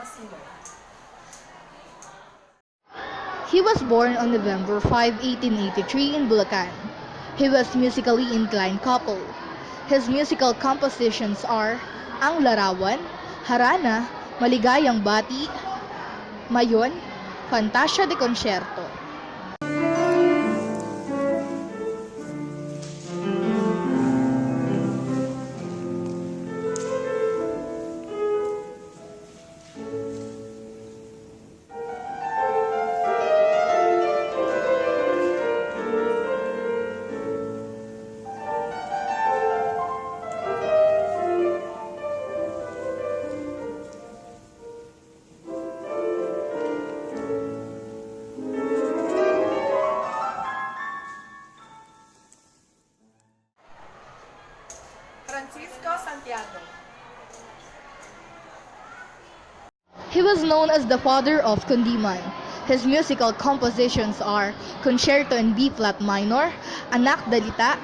Sr. He was born on November 5, 1883 in Bulacan. He was musically inclined couple. His musical compositions are Ang Larawan, Harana, Maligayang Bati, Mayon, Fantasia de Concierto. Francisco Santiago. He was known as the father of kundiman. His musical compositions are Concerto in B-flat minor, Anak Dalita,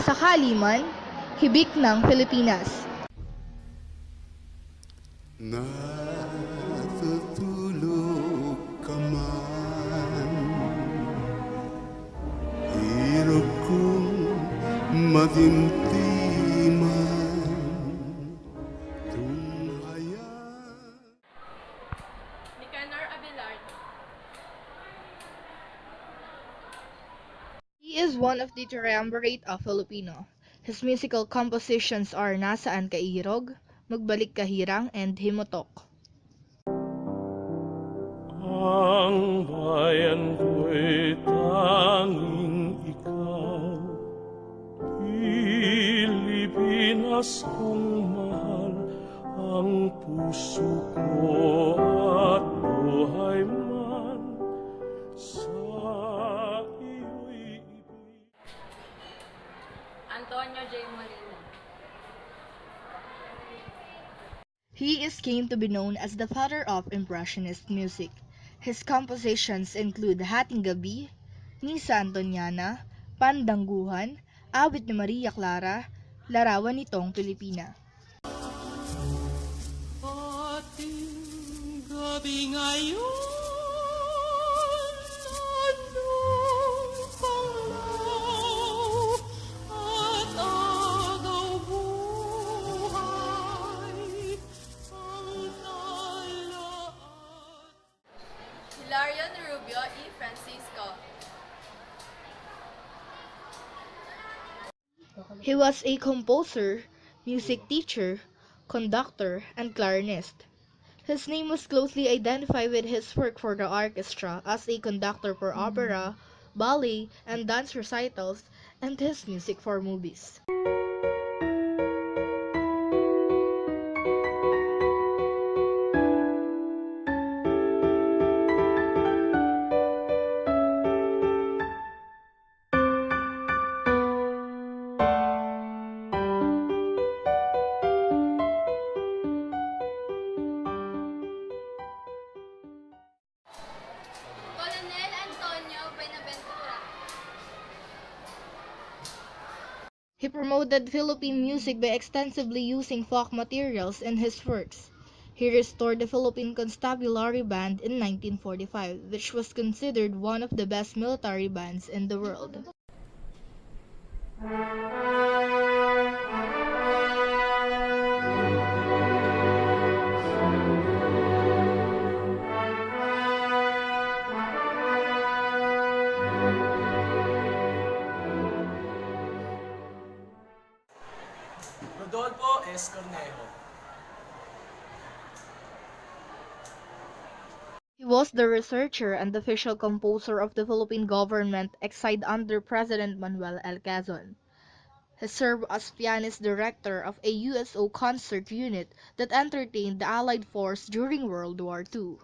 Sakali Man, Hibik ng Pilipinas. Natutulog ka man, hirap kong madimdiman, tumhaya. He is one of the triumvirate of Filipino. His musical compositions are Nasaan Ka Irog, Magbalik Ka Hirang, and Himotok. Ang bayan ko'y tanging ikaw, Pilipinas kong mahal, ang puso ko at buhay man sa iyo'y ibig. Antonio J. Molina. He is came to be known as the father of Impressionist music. His compositions include Hating Gabi, Misa Antoniana, Pandangguhan, Awit ni Maria Clara, Larawan nitong Pilipina. Ating gabi ngayon, anong panglaw at agaw buhay ang talaan. Hilarion Rubio E. Francisco. He was a composer, music teacher, conductor, and clarinist. His name was closely identified with his work for the orchestra as a conductor for opera, ballet, and dance recitals, and his music for movies. Colonel Antonio Buenaventura. He promoted Philippine music by extensively using folk materials in his works. He restored the Philippine Constabulary Band in 1945, which was considered one of the best military bands in the world. Rodolfo S. Cornejo. He was the researcher and official composer of the Philippine government exiled under President Manuel L. Quezon. He served as pianist director of a USO concert unit that entertained the Allied force during World War II.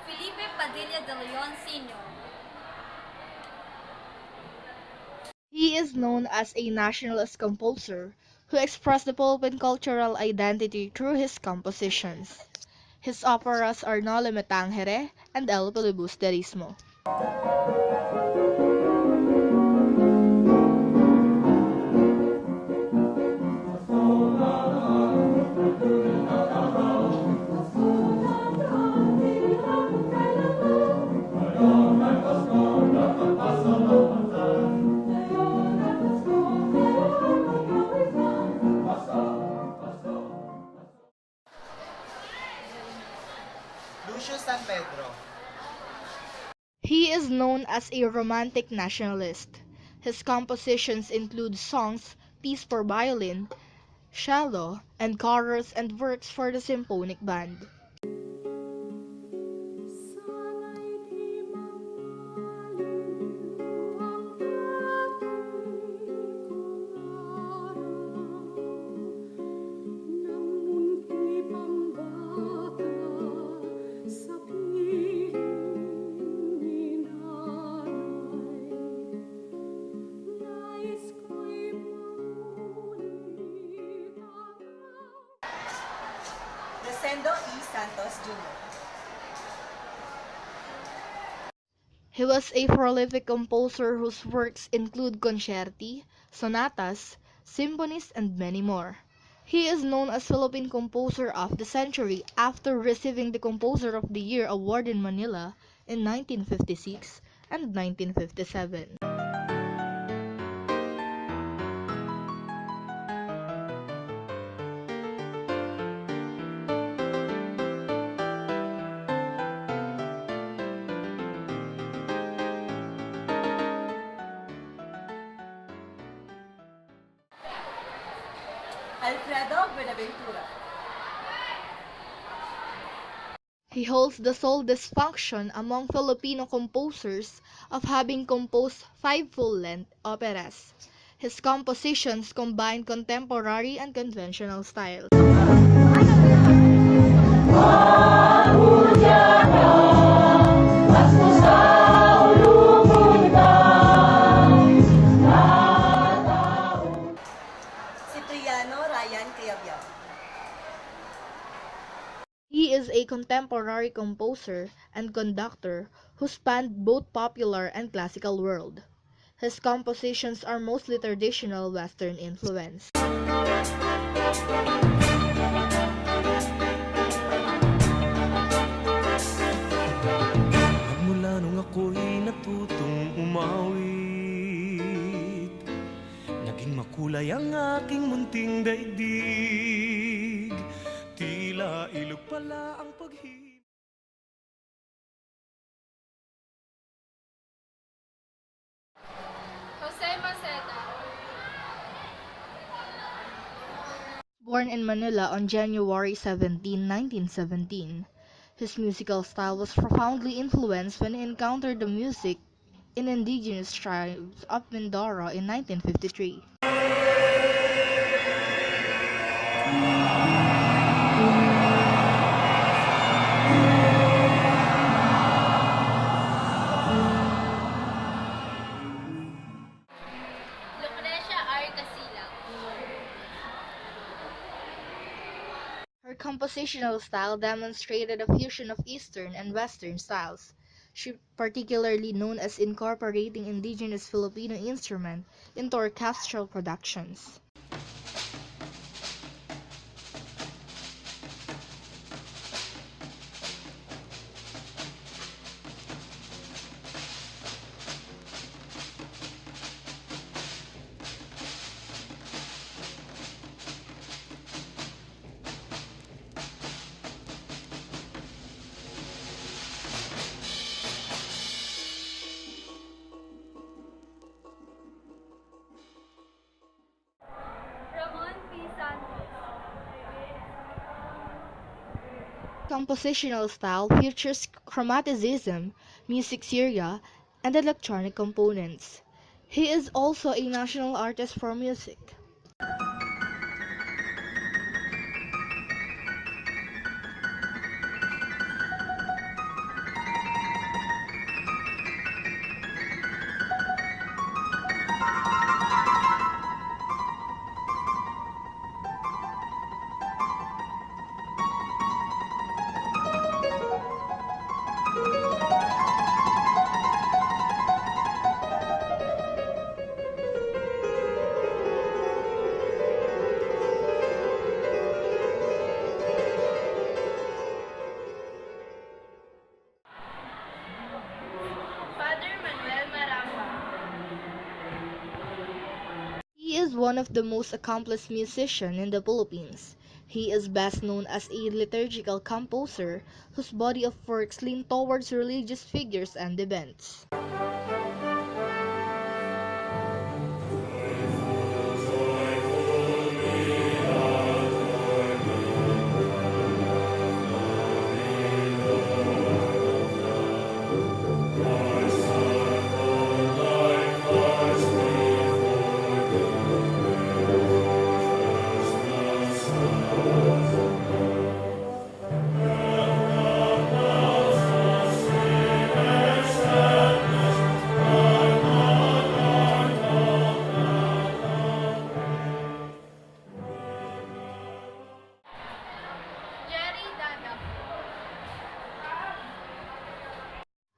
Felipe Padilla de Leon Sr. He is known as a nationalist composer who expressed the Philippine cultural identity through his compositions. His operas are No Le Metangere and El Filibusterismo. San Pedro. He is known as a romantic nationalist. His compositions include songs, piece for violin, cello, and chorus and works for the symphonic band. Sana'y di mawaliw ang aking nang munti pang bata sa piling ni nanay. Nais ko'y maulit ang Rosendo E. Santos Jr. He was a prolific composer whose works include concerti, sonatas, symphonies, and many more. He is known as Philippine Composer of the Century after receiving the Composer of the Year award in Manila in 1956 and 1957. Alfredo Buenaventura. He holds the sole distinction among Filipino composers of having composed 5 full-length operas. His compositions combine contemporary and conventional styles. Cipriano Ryan Criabiao. He is a contemporary composer and conductor who spanned both popular and classical world. His compositions are mostly traditional Western influence. Mula nung ako'y natutong umawit, naging makulay ang aking munting daigdig. Tila ilog pala ang paghihirap. Jose Maceta. Born in Manila on January 17, 1917, his musical style was profoundly influenced when he encountered the music in indigenous tribes of Mindoro in 1953. Lucrecia R. Casilang. Her compositional style demonstrated a fusion of Eastern and Western styles. She particularly known as incorporating indigenous Filipino instrument into orchestral productions. Ramon P. Santos. Compositional style features chromaticism, music seria, and electronic components. He is also a national artist for music. one of the most accomplished musicians in the Philippines. He is best known as a liturgical composer whose body of works lean towards religious figures and events.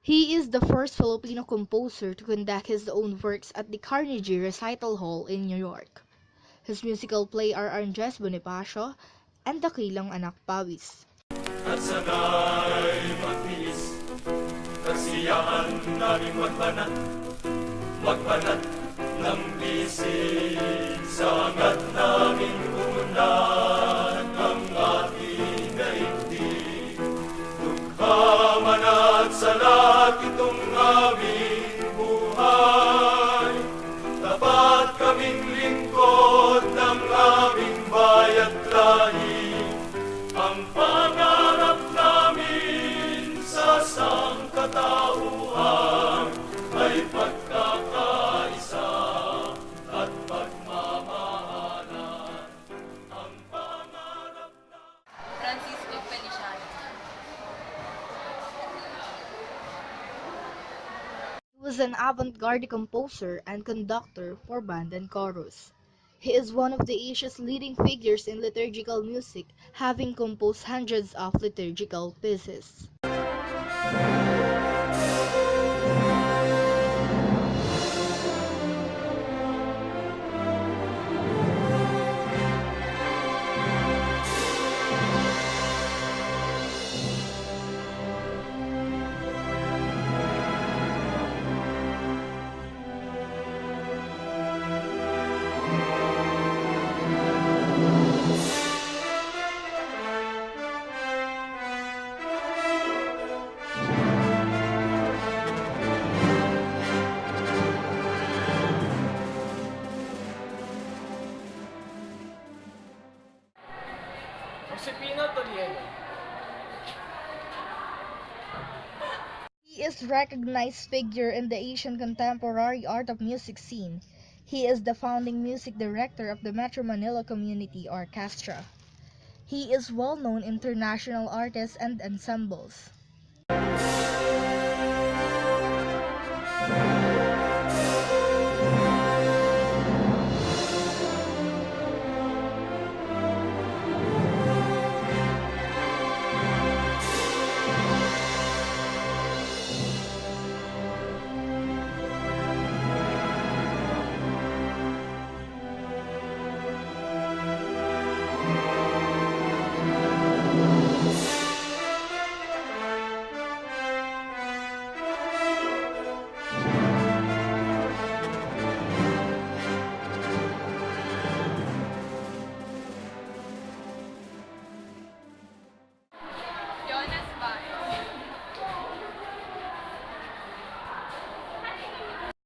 He is the first Filipino composer to conduct his own works at the Carnegie Recital Hall in New York. His musical play are Andres Bonifacio and Dakilang Anak Pawis. At sana'y magtiis, kasiyahan namin magbanat ng bisig sa angat naming undan ang ating daigdig. Dugha man at salat itong aming buhay, dapat kaming lingkod ng aming bayat lahi. Ang pangarap namin sa sangkatauhan ay pagkakaisa at pagmamahalan. Ang pangarap na Francisco Feliciano. He was an avant-garde composer and conductor for band and chorus. He is one of the Asia's leading figures in liturgical music, having composed hundreds of liturgical pieces. He is a recognized figure in the Asian contemporary art of music scene. He is the founding music director of the Metro Manila Community Orchestra. He is well-known international artists and ensembles.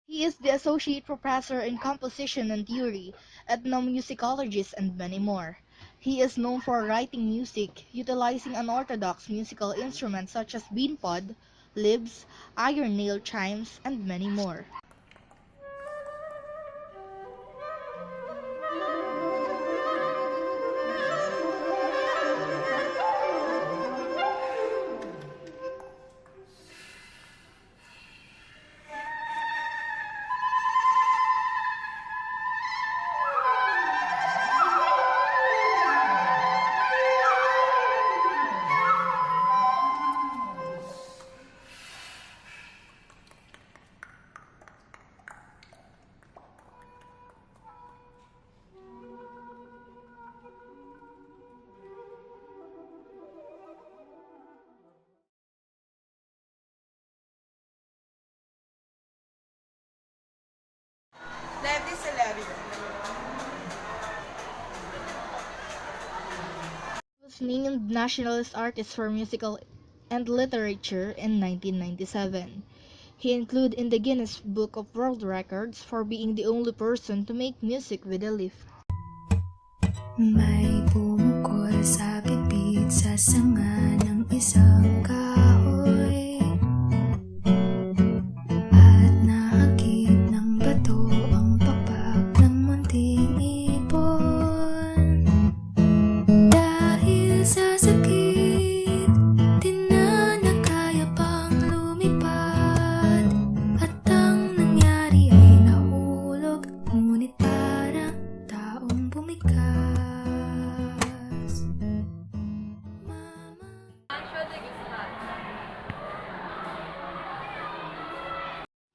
He is the Associate Professor in Composition and Theory, Ethnomusicologist, and many more. He is known for writing music, utilizing unorthodox musical instruments such as beanpod, libs, iron nail chimes, and many more. was named Nationalist Artist for Musical and Literature in 1997. He included in the Guinness Book of World Records for being the only person to make music with a leaf. May bumukol sa bibig sa sanga ng isang kahoy at nakakit ng bato ang pakpak ng munting ibon. Dahil sa sakit, di na nakaya pang lumipad at ang nangyari ay nahulog, ngunit parang taong bumikas.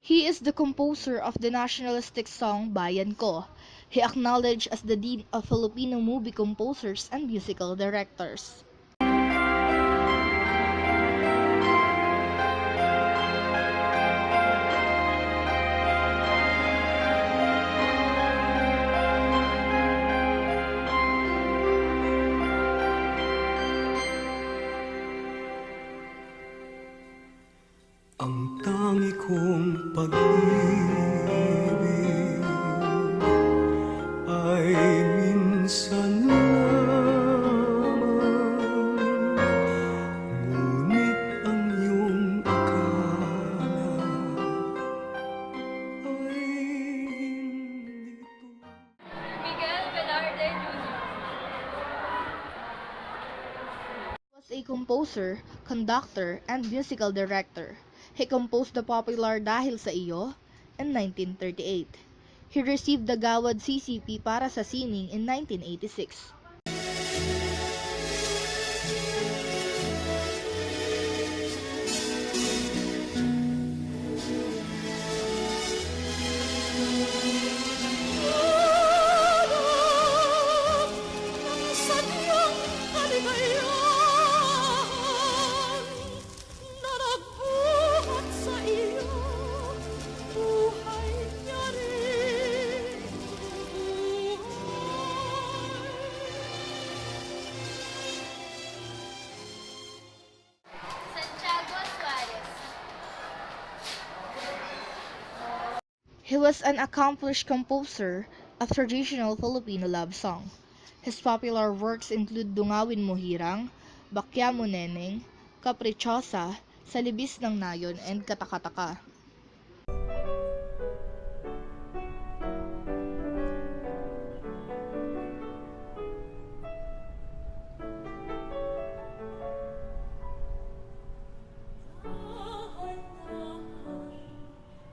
He is the composer of the nationalistic song Bayan Ko. He acknowledged as the Dean of Filipino movie composers and musical directors. Ang tangi kong pag-ibig ay minsan lamang, ngunit ang iyong akala ay hindi Miguel Velarde Jr. Was a composer, conductor, and musical director. He composed the popular Dahil sa Iyo in 1938. He received the Gawad CCP para sa sining in 1986. Sadyang kaligayahan na nagbuhat sa iyo, buhay niya rin Santiago Suarez. He was an accomplished composer of traditional Filipino love song. His popular works include Dungawin Mo Hirang, Bakya Mo Neneng, Caprichosa, Salibis ng Nayon, and Katakataka.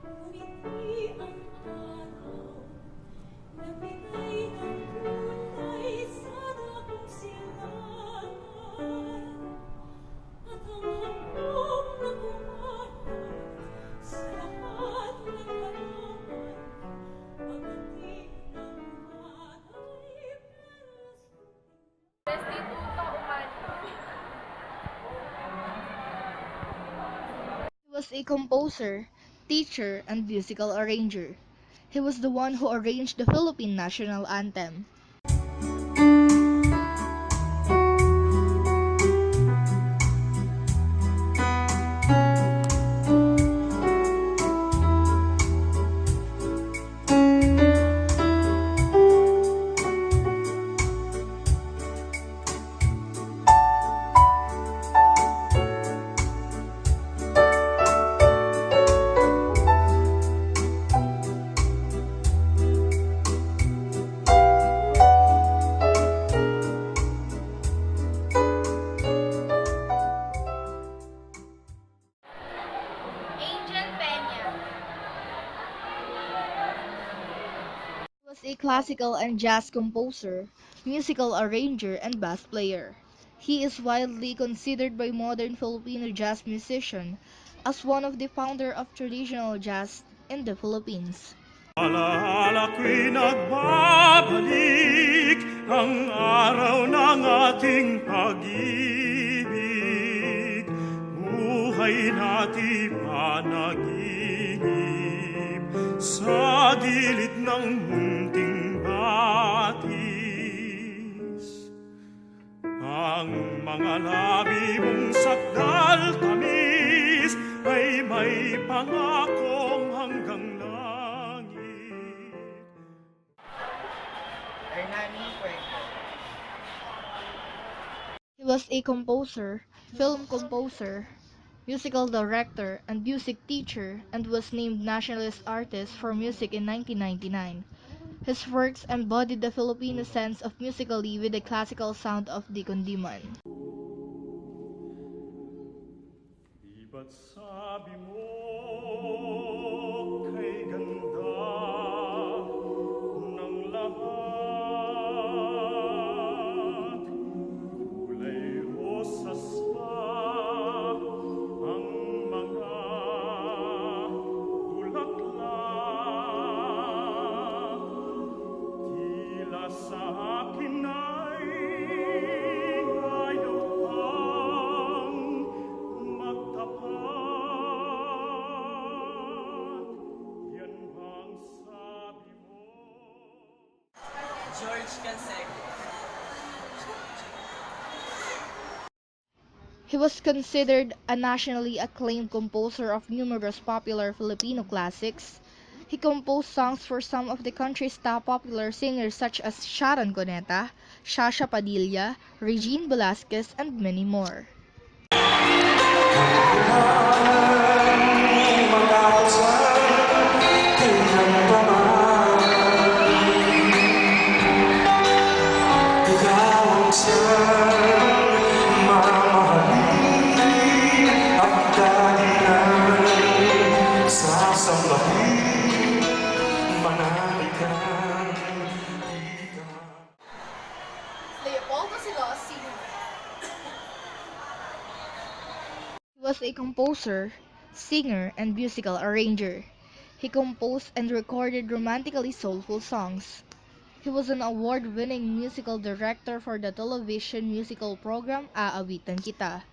umiti ang araw, nagbigay ng kulay sa dakong silangan, at ang handog na kumalat sa lahat ng halaman, pagdating ng nanay Peres. Restituto Umano. He was a composer, teacher, and musical arranger. He was the one who arranged the Philippine national anthem. Angel Peña. He was a classical and jazz composer, musical arranger, and bass player. He is widely considered by modern Filipino jazz musicians as one of the founder of traditional jazz in the Philippines. Alaala ko'y nagbabalik ang araw ng ating pag-ibig. Buhay natin panaginip sa gilid ng munting batis. Ang mga labi mong sakdal tamis ay may pangakong hanggang langit. Hernani Cuenco. He was a composer, film composer, musical director, and music teacher, and was named Nationalist Artist for Music in 1999. His works embodied the Filipino sense of musically with the classical sound of the kundiman. Di ba't sabi mo kay ganda ng lahat? Kulay rosas pa ang mga bulaklak. Tila sa akin ay ayaw pang magtapat. Yan bang sabi mo? George Canseco. He was considered a nationally acclaimed composer of numerous popular Filipino classics. He composed songs for some of the country's top popular singers such as Sharon Cuneta, Shasha Padilla, Regine Velasquez, and many more. He was a composer, singer, and musical arranger. He composed and recorded romantically soulful songs. He was an award-winning musical director for the television musical program Aawitan Kita.